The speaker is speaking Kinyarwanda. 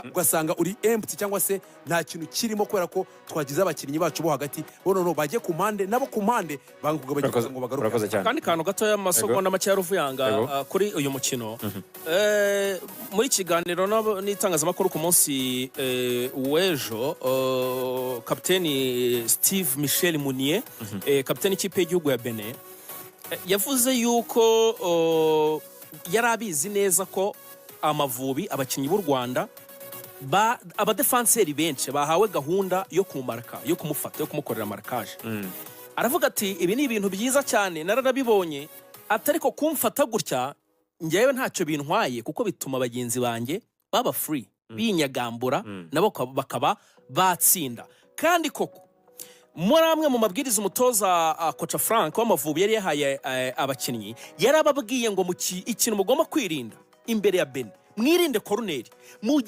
ugasanga uri empty cyangwa se nta kintu kirimo kubera ko twagize abakinnyi bacu bo hagati bo no bajye ku mpande nabo ku mpande banguga bagiye ngo bagaruke. Kandi kantu gato y'amasegonda make ya Ruvuyanga kuri uyu mukino muri kiganiro n'itangazamakuru ku munsi w'ejo kapiteni Steve Michel Munier kapiteni ikipe y'igihugu ya Benin yavuze yuko yari abizi neza ko Amavubi abakinnyi b'u Rwanda abadefanseri benshi bahawe gahunda yo kumarka yo kumufata yo kumukorera markage. Aravuga ati ibi ni ibintu byiza cyane narabibonye atari ko kumfata gutya ngewe ntacyo bintwaye kuko bituma abagenzi banjye baba free binyagambura nabo bakaba batsinda. Kandi koko muri amwe mu mabwiriza umutoza Coach Frank w'Amavubi yari yahaye abakinnyi yarababwiye ngo ikintu mugomba kwirinda imbere ya Benin mwirinde corner